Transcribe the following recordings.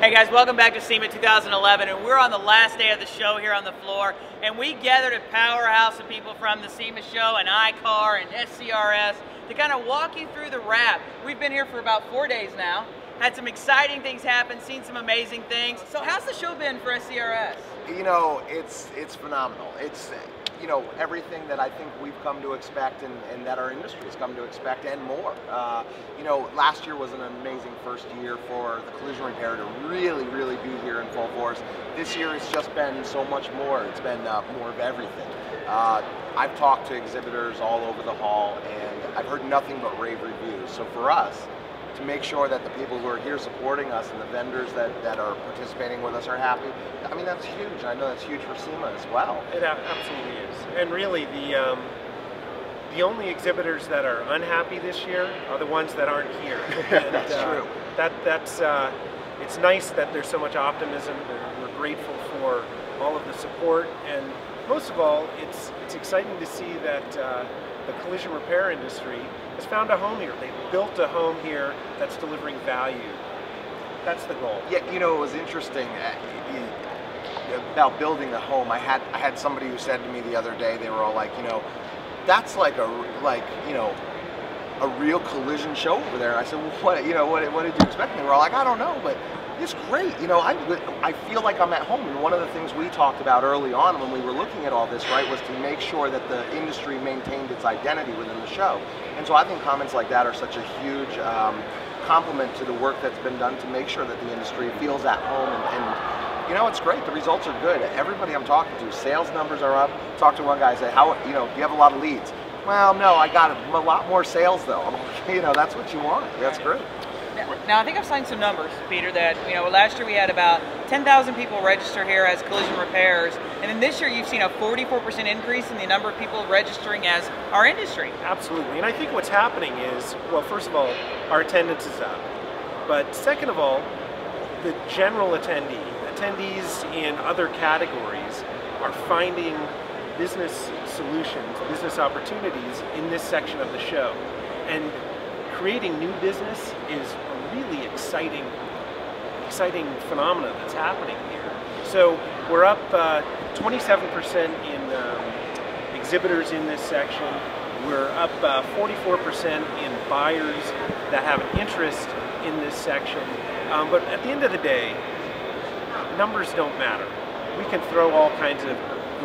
Hey guys, welcome back to SEMA 2011, and we're on the last day of the show here on the floor, and we gathered a powerhouse of people from the SEMA show and ICAR and SCRS to kind of walk you through the wrap. We've been here for about 4 days now, had some exciting things happen, seen some amazing things. So how's the show been for SCRS? You know, it's phenomenal. It's, you know, everything that I think we've come to expect and that our industry has come to expect and more. You know, last year was an amazing first year for the collision repair to really be here in full force. This year it's just been so much more. It's been more of everything. I've talked to exhibitors all over the hall and I've heard nothing but rave reviews. So for us, to make sure that the people who are here supporting us and the vendors that are participating with us are happy, I mean, that's huge. I know that's huge for SEMA as well. It absolutely is. And really, the only exhibitors that are unhappy this year are the ones that aren't here. And, that's true. It's nice that there's so much optimism. We're grateful for all of the support, and most of all, it's exciting to see that the collision repair industry has found a home here. They've built a home here that's delivering value. That's the goal. Yeah, you know, it was interesting about building a home. I had somebody who said to me the other day, they were all like, you know, that's like a real collision show over there. And I said, well, what did you expect? And they were all like, I don't know, but it's great. You know, I feel like I'm at home. And one of the things we talked about early on when we were looking at all this, right, was to make sure that the industry maintained its identity within the show. And so I think comments like that are such a huge compliment to the work that's been done to make sure that the industry feels at home. And you know, it's great. The results are good. Everybody I'm talking to, sales numbers are up. Talked to one guy, say, how, you know, do you have a lot of leads? Well, no, I got a lot more sales though. I'm like, you know, that's what you want. That's great. Now, I think I've signed some numbers, Peter, that, you know, last year we had about 10,000 people register here as collision repairs, and then this year you've seen a 44% increase in the number of people registering as our industry. Absolutely, and I think what's happening is, well, first of all, our attendance is up, but second of all, the general attendees in other categories are finding business solutions, business opportunities in this section of the show. And creating new business is a really exciting phenomenon that's happening here. So we're up 27% in exhibitors in this section. We're up 44% in buyers that have an interest in this section. But at the end of the day, numbers don't matter. We can throw all kinds of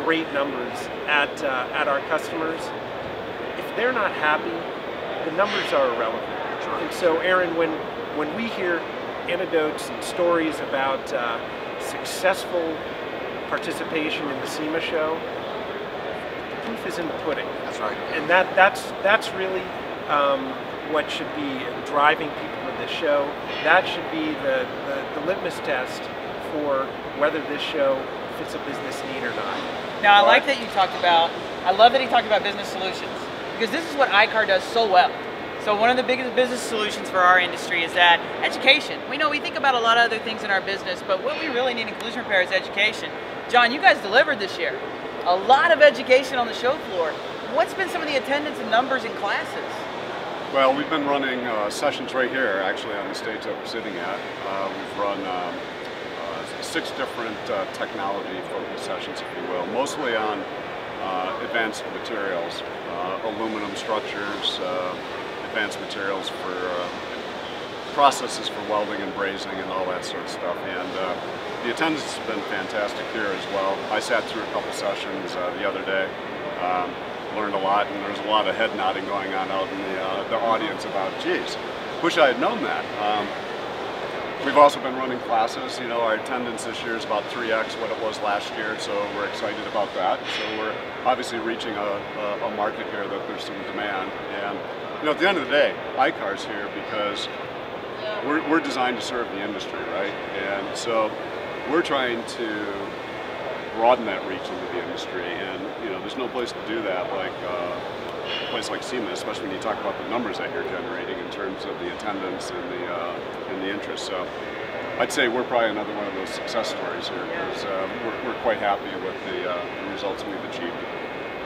great numbers at our customers. If they're not happy, the numbers are irrelevant. And so, Aaron, when we hear anecdotes and stories about successful participation in the SEMA show, the proof is in the pudding. That's right. And that's really what should be driving people to this show. That should be the litmus test for whether this show fits a business need or not. Now, I like that you talked about, I love that he talked about business solutions, because this is what ICAR does so well. So one of the biggest business solutions for our industry is that education. We know we think about a lot of other things in our business, but what we really need in collision repair is education. John, you guys delivered this year. A lot of education on the show floor. What's been some of the attendance and numbers in classes? Well, we've been running sessions right here, actually, on the stage that we're sitting at. We've run 6 different technology-focused sessions, if you will, mostly on advanced materials, aluminum structures, advanced materials for processes for welding and brazing and all that sort of stuff. And the attendance has been fantastic here as well. I sat through a couple sessions the other day, learned a lot, and there's a lot of head nodding going on out in the audience about, geez, wish I had known that. We've also been running classes. You know, our attendance this year is about 3x what it was last year, so we're excited about that. So we're obviously reaching a market here that there's some demand. And you know, at the end of the day, ICAR's here because we're designed to serve the industry, right? And so we're trying to broaden that reach into the industry. And you know, there's no place to do that like a place like SEMA, especially when you talk about the numbers that you're generating in terms of the attendance and the interest. So I'd say we're probably another one of those success stories here because we're quite happy with the results we've achieved.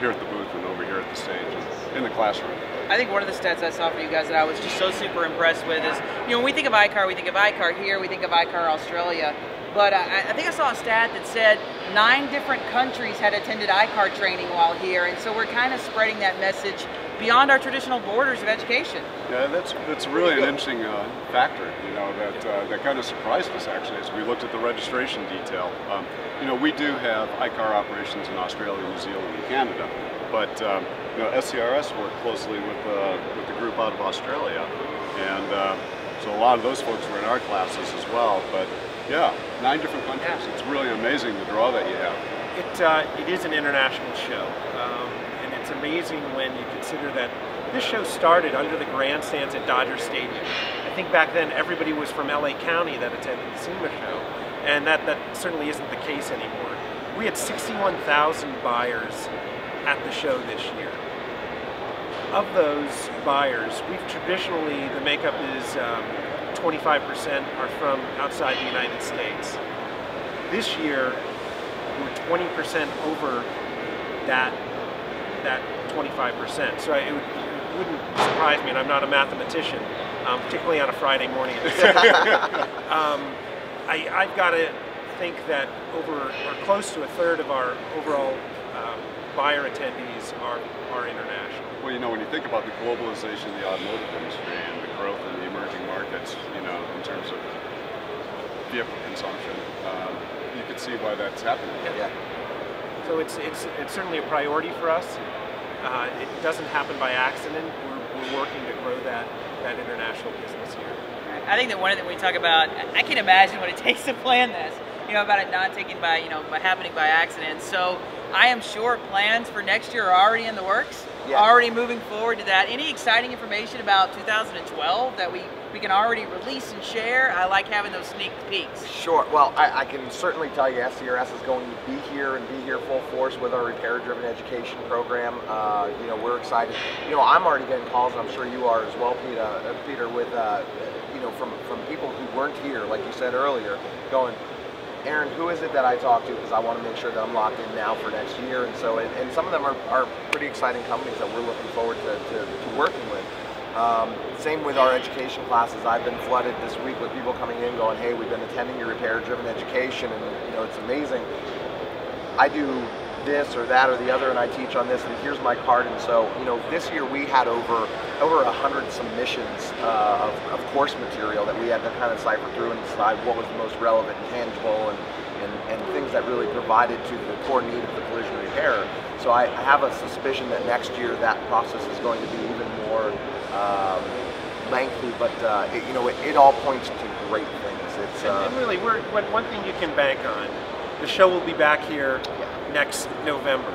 here at the booth and over here at the stage and in the classroom. I think one of the stats I saw for you guys that I was just so super impressed with is, when we think of iCar, we think of iCar here, we think of iCar Australia. But I think I saw a stat that said 9 different countries had attended iCar training while here, and so we're kind of spreading that message beyond our traditional borders of education. Yeah, that's really an interesting factor, that kind of surprised us actually as we looked at the registration detail. We do have iCar operations in Australia, New Zealand, and Canada, but SCRS worked closely with the group out of Australia, and so a lot of those folks were in our classes as well. But yeah, 9 different countries. Yeah. It's really amazing the draw that you have. It is an international show, and it's amazing when you consider that this show started under the grandstands at Dodger Stadium. I think back then everybody was from LA County that attended the SEMA show, and that certainly isn't the case anymore. We had 61,000 buyers at the show this year. Of those buyers, we've traditionally, the makeup is 25% are from outside the United States. This year, we're 20% over that 25%. So it wouldn't surprise me, and I'm not a mathematician, particularly on a Friday morning. I've got to think that over or close to a third of our overall buyer attendees are international. Well, when you think about the globalization of the automotive industry and the growth in the emerging markets, in terms of vehicle consumption, you can see why that's happening. Yeah. So it's certainly a priority for us. It doesn't happen by accident. We're working to grow that international business here. I think that one of the things we talk about, I can imagine what it takes to plan this, about it not taking by happening by accident. So I am sure plans for next year are already in the works, already moving forward to that. Any exciting information about 2012 that we can already release and share? I like having those sneak peeks. Sure. Well, I can certainly tell you SCRS is going to be here full force with our repair-driven education program. We're excited. I'm already getting calls, and I'm sure you are as well, Peter, with from people who weren't here, like you said earlier, going, Aaron, who is it that I talk to, because I want to make sure that I'm locked in now for next year. And so, and some of them are pretty exciting companies that we're looking forward to working with. Same with our education classes. I've been flooded this week with people coming in going, hey, we've been attending your repair-driven education, and it's amazing. I do this or that or the other, and I teach on this, and here's my card. And so, this year we had over 100 submissions of course material that we had to kind of cipher through and decide what was the most relevant and tangible and things that really provided to the core need of the collision repairer. So I have a suspicion that next year that process is going to be even more lengthy, but it all points to great things. It's and really, one thing you can bank on. The show will be back here next November.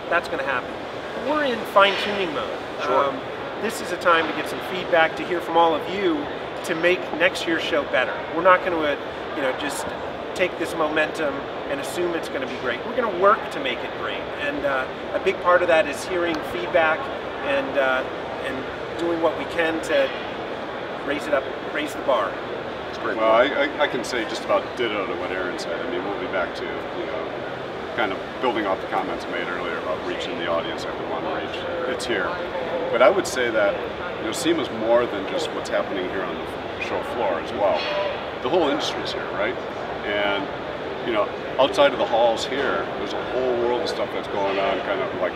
That's going to happen. We're in fine-tuning mode. Sure. This is a time to get some feedback, to hear from all of you, to make next year's show better. We're not going to, just take this momentum and assume it's going to be great. We're going to work to make it great, and a big part of that is hearing feedback and doing what we can to raise it up, raise the bar. Well, I can say just about ditto to what Aaron said. I mean, we'll be back to, kind of building off the comments made earlier about reaching the audience that we want to reach. It's here. But I would say that, SEMA is more than just what's happening here on the show floor as well. The whole industry's here, right? And, outside of the halls here, there's a whole world of stuff that's going on kind of like,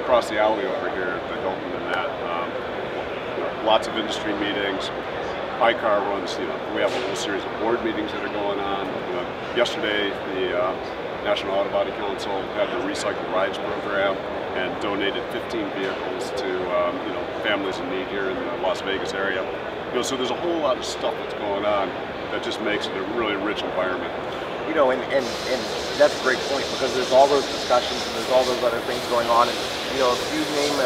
across the alley over here at the Hilton and that. Lots of industry meetings. iCar runs, we have a whole series of board meetings that are going on. Yesterday, the National Auto Body Council had the Recycled Rides program and donated 15 vehicles to families in need here in the Las Vegas area. So there's a whole lot of stuff that's going on that just makes it a really rich environment. And that's a great point, because there's all those discussions and there's all those other things going on. And if you name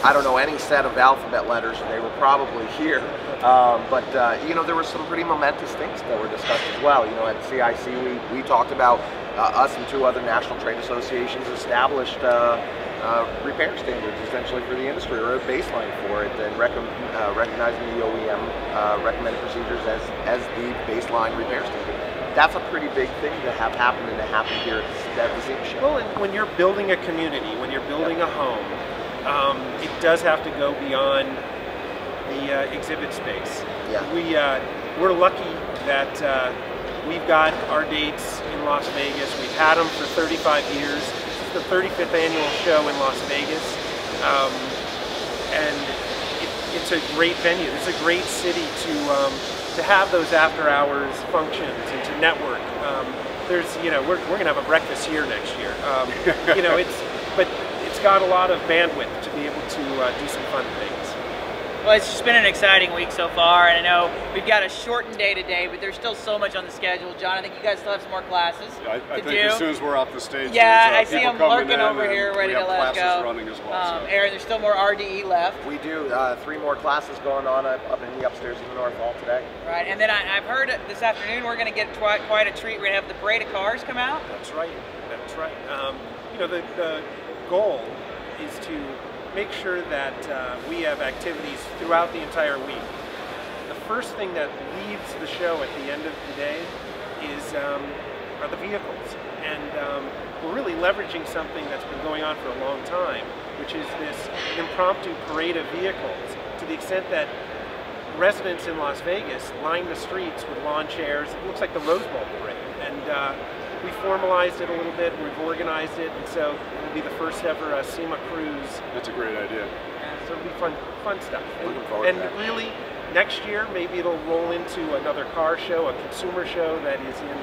I don't know, any set of alphabet letters, they were probably here. But there were some pretty momentous things that were discussed as well. At CIC, we talked about us and 2 other national trade associations established repair standards essentially for the industry, or a baseline for it, and recognizing the OEM recommended procedures as the baseline repair standard. that's a pretty big thing to have happen and to happen here at the SEMA show. Well, and when you're building a community, when you're building a home, it does have to go beyond the exhibit space. Yeah. We're lucky that we've got our dates in Las Vegas. We've had them for 35 years. This is the 35th annual show in Las Vegas. And it's a great venue. It's a great city to have those after hours functions and to network. We're going to have a breakfast here next year. But it's got a lot of bandwidth to be able to do some fun things. Well, it's just been an exciting week so far, and I know we've got a shortened day today, but there's still so much on the schedule. John, I think you guys still have some more classes I think as soon as we're off the stage, yeah, I see them lurking over here, ready to let us go. Running as well, Aaron, there's still more RDE left. We do 3 more classes going on up in the upstairs in the North Hall today. Right, and then I've heard this afternoon we're going to get quite a treat. We're going to have the parade of cars come out. That's right. That's right. The goal is to make sure that we have activities throughout the entire week. The first thing that leaves the show at the end of the day are the vehicles, and we're really leveraging something that's been going on for a long time, which is this impromptu parade of vehicles, to the extent that residents in Las Vegas line the streets with lawn chairs. It looks like the Rose Bowl parade, and we formalized it a little bit, we've organized it, and so it'll be the first ever SEMA cruise. That's a great idea. So it'll be fun stuff. Looking forward to that. And really, next year, maybe it'll roll into another car show, a consumer show that is in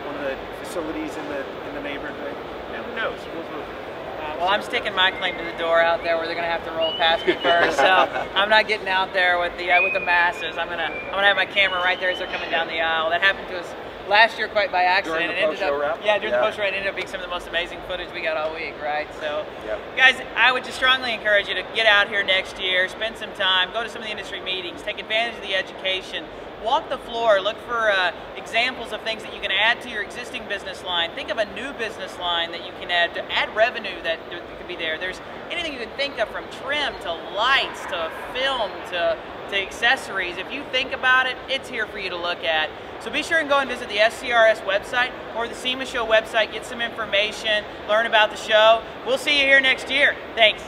one of the facilities in the neighborhood. And who knows? Well, I'm sticking my claim to the door out there where they're going to have to roll past me first. So I'm not getting out there with the masses. I'm gonna have my camera right there as they're coming down the aisle. That happened to us last year quite by accident. During the post-show wrap? Yeah, during the post-show wrap, it ended up being some of the most amazing footage we got all week, right? So, yep. Guys, I would just strongly encourage you to get out here next year, spend some time, go to some of the industry meetings, take advantage of the education, walk the floor, look for examples of things that you can add to your existing business line. Think of a new business line that you can add to add revenue that could be there. There's anything you can think of, from trim to lights to film to accessories. If you think about it, it's here for you to look at. So be sure and go and visit the SCRS website or the SEMA Show website, get some information, learn about the show. We'll see you here next year. Thanks.